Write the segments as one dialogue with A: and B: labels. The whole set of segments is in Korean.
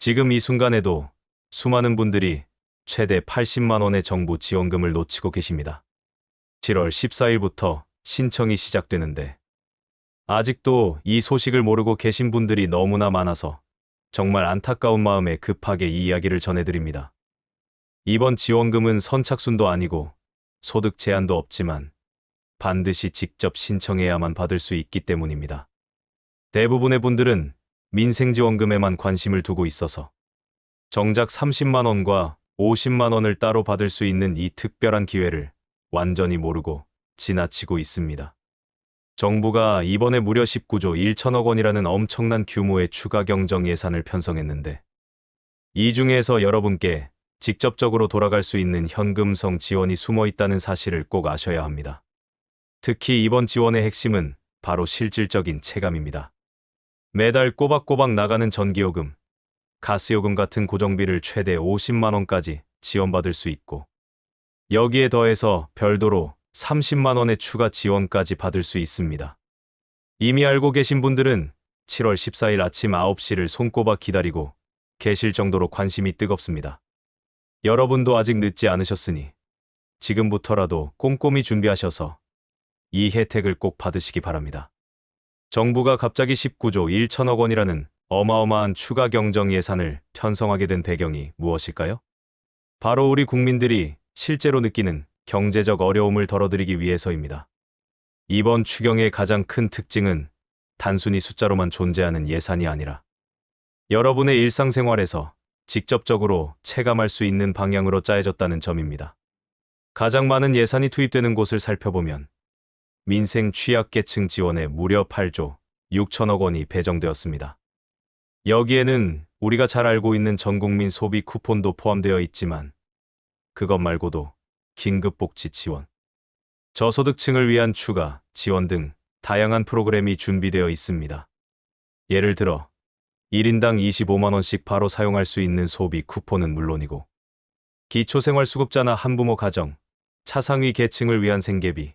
A: 지금 이 순간에도 수많은 분들이 최대 80만 원의 정부 지원금을 놓치고 계십니다. 7월 14일부터 신청이 시작되는데 아직도 이 소식을 모르고 계신 분들이 너무나 많아서 정말 안타까운 마음에 급하게 이 이야기를 전해드립니다. 이번 지원금은 선착순도 아니고 소득 제한도 없지만 반드시 직접 신청해야만 받을 수 있기 때문입니다. 대부분의 분들은 민생지원금에만 관심을 두고 있어서 정작 30만 원과 50만 원을 따로 받을 수 있는 이 특별한 기회를 완전히 모르고 지나치고 있습니다. 정부가 이번에 무려 19조 1천억 원이라는 엄청난 규모의 추가 경정 예산을 편성했는데 이 중에서 여러분께 직접적으로 돌아갈 수 있는 현금성 지원이 숨어 있다는 사실을 꼭 아셔야 합니다. 특히 이번 지원의 핵심은 바로 실질적인 체감입니다. 매달 꼬박꼬박 나가는 전기요금, 가스요금 같은 고정비를 최대 50만 원까지 지원받을 수 있고 여기에 더해서 별도로 30만 원의 추가 지원까지 받을 수 있습니다. 이미 알고 계신 분들은 7월 14일 아침 9시를 손꼽아 기다리고 계실 정도로 관심이 뜨겁습니다. 여러분도 아직 늦지 않으셨으니 지금부터라도 꼼꼼히 준비하셔서 이 혜택을 꼭 받으시기 바랍니다. 정부가 갑자기 19조 1천억 원이라는 어마어마한 추가 경정 예산을 편성하게 된 배경이 무엇일까요? 바로 우리 국민들이 실제로 느끼는 경제적 어려움을 덜어드리기 위해서입니다. 이번 추경의 가장 큰 특징은 단순히 숫자로만 존재하는 예산이 아니라 여러분의 일상생활에서 직접적으로 체감할 수 있는 방향으로 짜여졌다는 점입니다. 가장 많은 예산이 투입되는 곳을 살펴보면 민생 취약계층 지원에 무려 8조 6천억 원이 배정되었습니다. 여기에는 우리가 잘 알고 있는 전국민 소비 쿠폰도 포함되어 있지만 그것 말고도 긴급복지 지원, 저소득층을 위한 추가 지원 등 다양한 프로그램이 준비되어 있습니다. 예를 들어 1인당 25만 원씩 바로 사용할 수 있는 소비 쿠폰은 물론이고 기초생활수급자나 한부모 가정, 차상위 계층을 위한 생계비,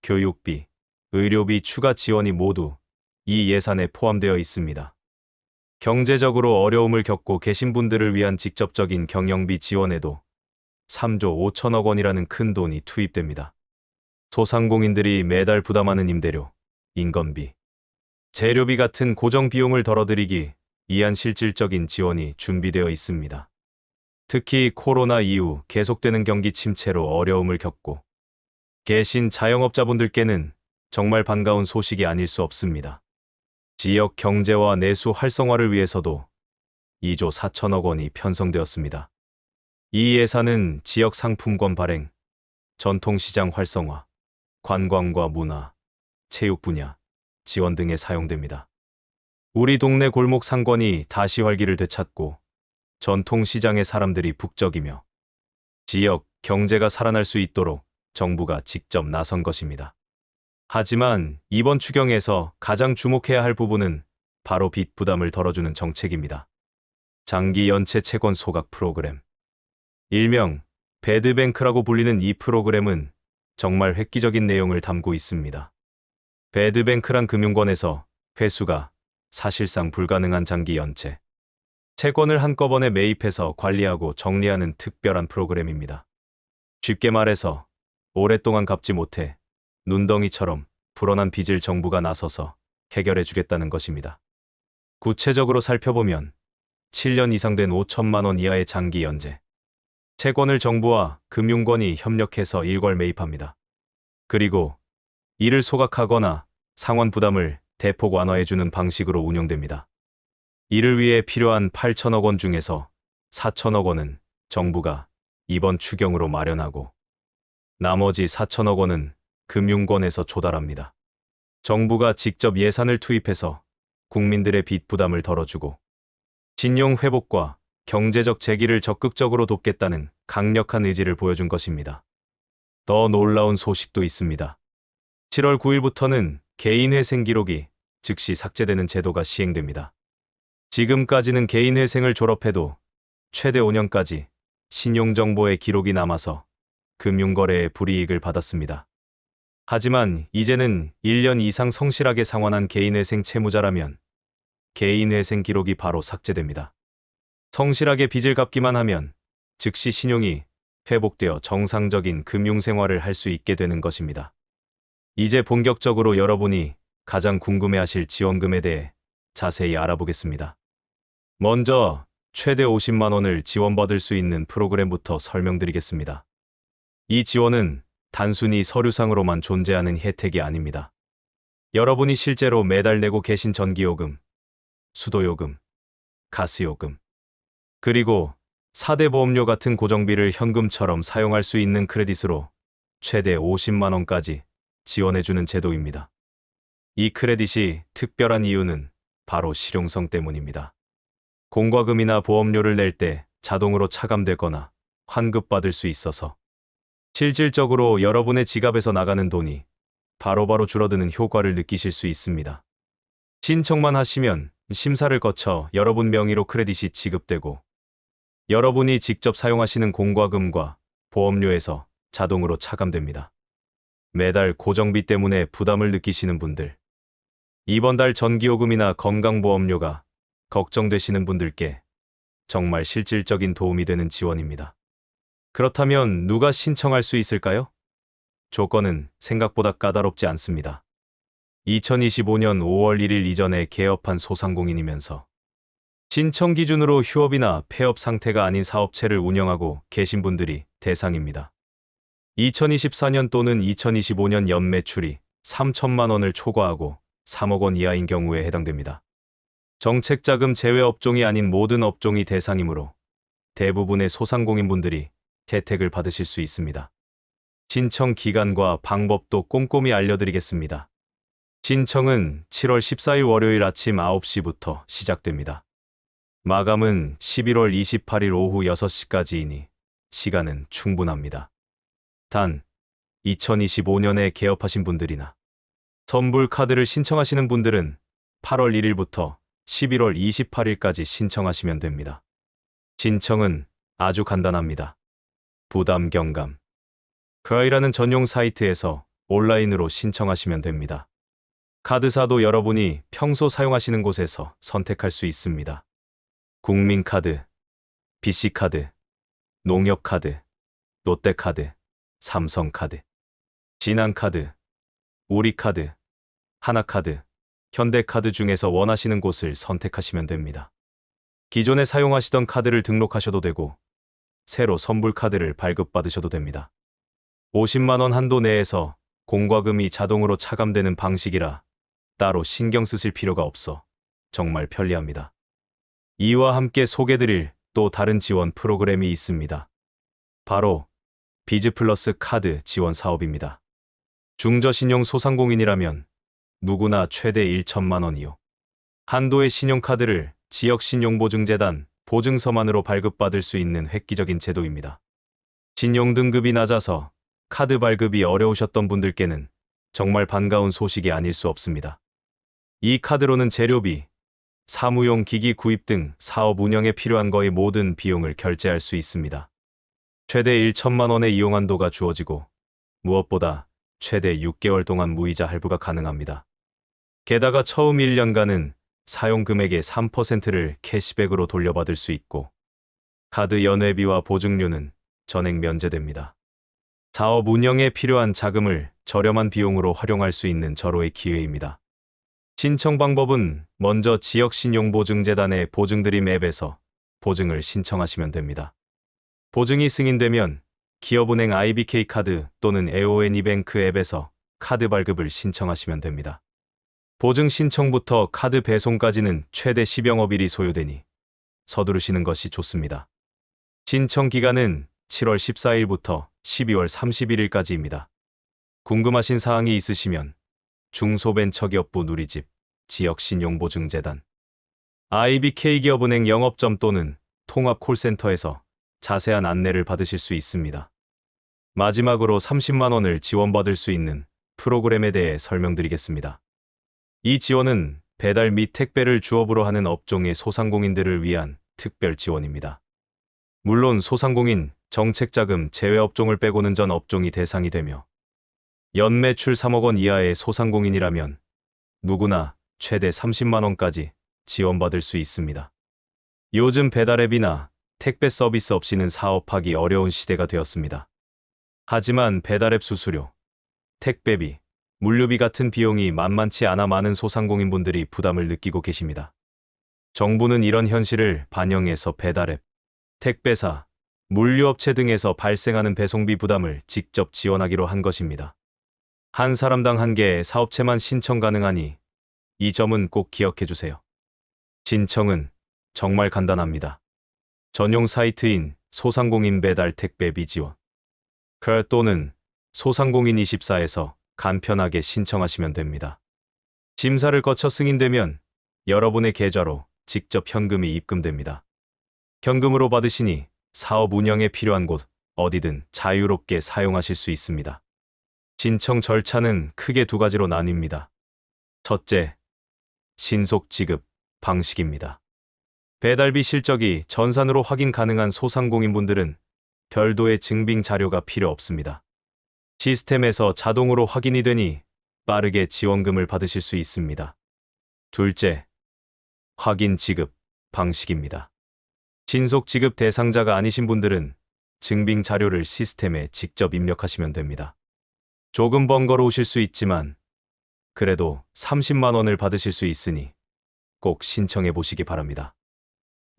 A: 교육비, 의료비 추가 지원이 모두 이 예산에 포함되어 있습니다. 경제적으로 어려움을 겪고 계신 분들을 위한 직접적인 경영비 지원에도 3조 5천억 원이라는 큰 돈이 투입됩니다. 소상공인들이 매달 부담하는 임대료, 인건비, 재료비 같은 고정 비용을 덜어드리기 위한 실질적인 지원이 준비되어 있습니다. 특히 코로나 이후 계속되는 경기 침체로 어려움을 겪고 계신 자영업자분들께는 정말 반가운 소식이 아닐 수 없습니다. 지역 경제와 내수 활성화를 위해서도 2조 4천억 원이 편성되었습니다. 이 예산은 지역 상품권 발행, 전통시장 활성화, 관광과 문화, 체육 분야, 지원 등에 사용됩니다. 우리 동네 골목 상권이 다시 활기를 되찾고 전통시장의 사람들이 북적이며 지역 경제가 살아날 수 있도록 정부가 직접 나선 것입니다. 하지만 이번 추경에서 가장 주목해야 할 부분은 바로 빚 부담을 덜어주는 정책입니다. 장기 연체 채권 소각 프로그램. 일명 배드뱅크라고 불리는 이 프로그램은 정말 획기적인 내용을 담고 있습니다. 배드뱅크란 금융권에서 회수가 사실상 불가능한 장기 연체 채권을 한꺼번에 매입해서 관리하고 정리하는 특별한 프로그램입니다. 쉽게 말해서 오랫동안 갚지 못해 눈덩이처럼 불어난 빚을 정부가 나서서 해결해 주겠다는 것입니다. 구체적으로 살펴보면 7년 이상 된 5천만 원 이하의 장기 연재 채권을 정부와 금융권이 협력해서 일괄 매입합니다. 그리고 이를 소각하거나 상환 부담을 대폭 완화해주는 방식으로 운영됩니다. 이를 위해 필요한 8천억 원 중에서 4천억 원은 정부가 이번 추경으로 마련하고 나머지 4천억 원은 금융권에서 조달합니다. 정부가 직접 예산을 투입해서 국민들의 빚 부담을 덜어주고 신용 회복과 경제적 재기를 적극적으로 돕겠다는 강력한 의지를 보여준 것입니다. 더 놀라운 소식도 있습니다. 7월 9일부터는 개인회생 기록이 즉시 삭제되는 제도가 시행됩니다. 지금까지는 개인회생을 졸업해도 최대 5년까지 신용정보의 기록이 남아서 금융거래에 불이익을 받았습니다. 하지만 이제는 1년 이상 성실하게 상환한 개인회생 채무자라면 개인회생 기록이 바로 삭제됩니다. 성실하게 빚을 갚기만 하면 즉시 신용이 회복되어 정상적인 금융생활을 할 수 있게 되는 것입니다. 이제 본격적으로 여러분이 가장 궁금해하실 지원금에 대해 자세히 알아보겠습니다. 먼저 최대 50만 원을 지원받을 수 있는 프로그램부터 설명드리겠습니다. 이 지원은 단순히 서류상으로만 존재하는 혜택이 아닙니다. 여러분이 실제로 매달 내고 계신 전기요금, 수도요금, 가스요금, 그리고 4대 보험료 같은 고정비를 현금처럼 사용할 수 있는 크레딧으로 최대 50만 원까지 지원해주는 제도입니다. 이 크레딧이 특별한 이유는 바로 실용성 때문입니다. 공과금이나 보험료를 낼 때 자동으로 차감되거나 환급받을 수 있어서 실질적으로 여러분의 지갑에서 나가는 돈이 바로바로 줄어드는 효과를 느끼실 수 있습니다. 신청만 하시면 심사를 거쳐 여러분 명의로 크레딧이 지급되고 여러분이 직접 사용하시는 공과금과 보험료에서 자동으로 차감됩니다. 매달 고정비 때문에 부담을 느끼시는 분들, 이번 달 전기요금이나 건강보험료가 걱정되시는 분들께 정말 실질적인 도움이 되는 지원입니다. 그렇다면 누가 신청할 수 있을까요? 조건은 생각보다 까다롭지 않습니다. 2025년 5월 1일 이전에 개업한 소상공인이면서 신청 기준으로 휴업이나 폐업 상태가 아닌 사업체를 운영하고 계신 분들이 대상입니다. 2024년 또는 2025년 연매출이 3천만 원을 초과하고 3억 원 이하인 경우에 해당됩니다. 정책자금 제외 업종이 아닌 모든 업종이 대상이므로 대부분의 소상공인분들이 혜택을 받으실 수 있습니다. 신청 기간과 방법도 꼼꼼히 알려드리겠습니다. 신청은 7월 14일 월요일 아침 9시부터 시작됩니다. 마감은 11월 28일 오후 6시까지이니 시간은 충분합니다. 단, 2025년에 개업하신 분들이나 선불 카드를 신청하시는 분들은 8월 1일부터 11월 28일까지 신청하시면 됩니다. 신청은 아주 간단합니다. 부담 경감. 그아이라는 전용 사이트에서 온라인으로 신청하시면 됩니다. 카드사도 여러분이 평소 사용하시는 곳에서 선택할 수 있습니다. 국민카드, BC카드, 농협카드, 롯데카드, 삼성카드, 신한카드, 우리카드, 하나카드, 현대카드 중에서 원하시는 곳을 선택하시면 됩니다. 기존에 사용하시던 카드를 등록하셔도 되고 새로 선불카드를 발급받으셔도 됩니다. 50만 원 한도 내에서 공과금이 자동으로 차감되는 방식이라 따로 신경 쓰실 필요가 없어 정말 편리합니다. 이와 함께 소개드릴 또 다른 지원 프로그램이 있습니다. 바로 비즈플러스 카드 지원 사업입니다. 중저신용 소상공인이라면 누구나 최대 1천만 원이요. 한도의 신용카드를 지역신용보증재단 보증서만으로 발급받을 수 있는 획기적인 제도입니다. 신용등급이 낮아서 카드 발급이 어려우셨던 분들께는 정말 반가운 소식이 아닐 수 없습니다. 이 카드로는 재료비, 사무용 기기 구입 등 사업 운영에 필요한 거의 모든 비용을 결제할 수 있습니다. 최대 1천만 원의 이용 한도가 주어지고 무엇보다 최대 6개월 동안 무이자 할부가 가능합니다. 게다가 처음 1년간은 사용 금액의 3%를 캐시백으로 돌려받을 수 있고 카드 연회비와 보증료는 전액 면제됩니다. 사업 운영에 필요한 자금을 저렴한 비용으로 활용할 수 있는 절호의 기회입니다. 신청 방법은 먼저 지역신용보증재단의 보증드림 앱에서 보증을 신청하시면 됩니다. 보증이 승인되면 기업은행 IBK카드 또는 AON이뱅크 앱에서 카드 발급을 신청하시면 됩니다. 보증 신청부터 카드 배송까지는 최대 10영업일이 소요되니 서두르시는 것이 좋습니다. 신청 기간은 7월 14일부터 12월 31일까지입니다. 궁금하신 사항이 있으시면 중소벤처기업부 누리집, 지역신용보증재단, IBK기업은행 영업점 또는 통합 콜센터에서 자세한 안내를 받으실 수 있습니다. 마지막으로 30만 원을 지원받을 수 있는 프로그램에 대해 설명드리겠습니다. 이 지원은 배달 및 택배를 주업으로 하는 업종의 소상공인들을 위한 특별 지원입니다. 물론 소상공인, 정책자금 제외 업종을 빼고는 전 업종이 대상이 되며 연매출 3억 원 이하의 소상공인이라면 누구나 최대 30만 원까지 지원받을 수 있습니다. 요즘 배달앱이나 택배 서비스 없이는 사업하기 어려운 시대가 되었습니다. 하지만 배달앱 수수료, 택배비, 물류비 같은 비용이 만만치 않아 많은 소상공인분들이 부담을 느끼고 계십니다. 정부는 이런 현실을 반영해서 배달앱, 택배사, 물류업체 등에서 발생하는 배송비 부담을 직접 지원하기로 한 것입니다. 한 사람당 한 개의 사업체만 신청 가능하니 이 점은 꼭 기억해 주세요. 신청은 정말 간단합니다. 전용 사이트인 소상공인 배달 택배비 지원 또는 소상공인24에서 간편하게 신청하시면 됩니다. 심사를 거쳐 승인되면 여러분의 계좌로 직접 현금이 입금됩니다. 현금으로 받으시니 사업 운영에 필요한 곳 어디든 자유롭게 사용하실 수 있습니다. 신청 절차는 크게 두 가지로 나뉩니다. 첫째, 신속 지급 방식입니다. 배달비 실적이 전산으로 확인 가능한 소상공인분들은 별도의 증빙 자료가 필요 없습니다. 시스템에서 자동으로 확인이 되니 빠르게 지원금을 받으실 수 있습니다. 둘째, 확인 지급 방식입니다. 신속 지급 대상자가 아니신 분들은 증빙 자료를 시스템에 직접 입력하시면 됩니다. 조금 번거로우실 수 있지만 그래도 30만 원을 받으실 수 있으니 꼭 신청해 보시기 바랍니다.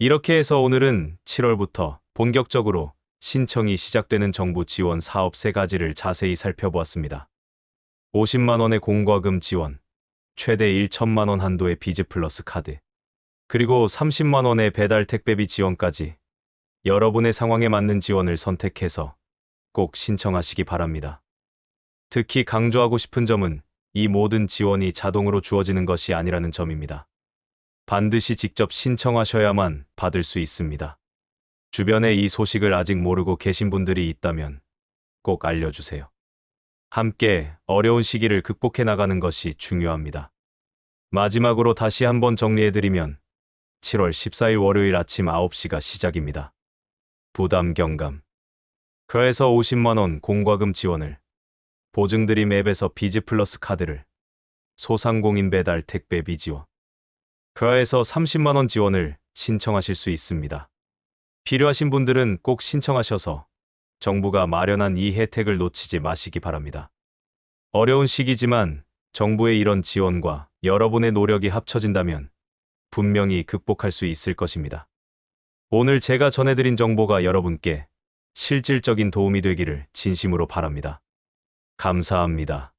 A: 이렇게 해서 오늘은 7월부터 본격적으로 신청이 시작되는 정부 지원 사업 3가지를 자세히 살펴보았습니다. 50만 원의 공과금 지원, 최대 1천만 원 한도의 비즈 플러스 카드, 그리고 30만 원의 배달 택배비 지원까지 여러분의 상황에 맞는 지원을 선택해서 꼭 신청하시기 바랍니다. 특히 강조하고 싶은 점은 이 모든 지원이 자동으로 주어지는 것이 아니라는 점입니다. 반드시 직접 신청하셔야만 받을 수 있습니다. 주변에 이 소식을 아직 모르고 계신 분들이 있다면 꼭 알려주세요. 함께 어려운 시기를 극복해 나가는 것이 중요합니다. 마지막으로 다시 한번 정리해드리면 7월 14일 월요일 아침 9시가 시작입니다. 부담 경감. 그래서 50만 원 공과금 지원을, 보증드림 앱에서 비즈 플러스 카드를, 소상공인 배달 택배비 지원, 그래서 30만 원 지원을 신청하실 수 있습니다. 필요하신 분들은 꼭 신청하셔서 정부가 마련한 이 혜택을 놓치지 마시기 바랍니다. 어려운 시기지만 정부의 이런 지원과 여러분의 노력이 합쳐진다면 분명히 극복할 수 있을 것입니다. 오늘 제가 전해드린 정보가 여러분께 실질적인 도움이 되기를 진심으로 바랍니다. 감사합니다.